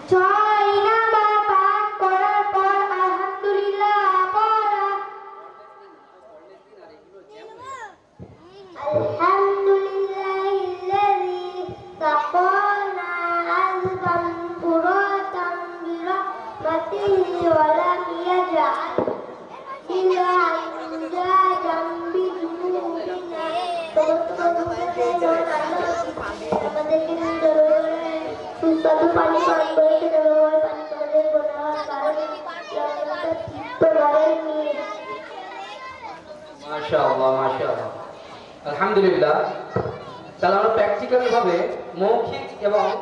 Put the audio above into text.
ছয় নাম্বার পাঠ করার পর আলহামদুলিল্লাহ পড়া। আলহামদুলিল্লাহিল্লাযী সাকানা আযবান ফুরাতান বিরহমাতিহি ওয়া লাম ইয়াজআল ইলা আনজাজাম বিজুনুবিনা। আমাদেরকে সুস্বাদু পানি পান করেছে এবং পানি আমাদের গুনাহের কারণে করেননি। মাশাআল্লাহ মাশাআল্লাহ, আলহামদুলিল্লাহ। তাহলে আমরা প্র্যাকটিক্যালি ভাবে মৌখিক এবং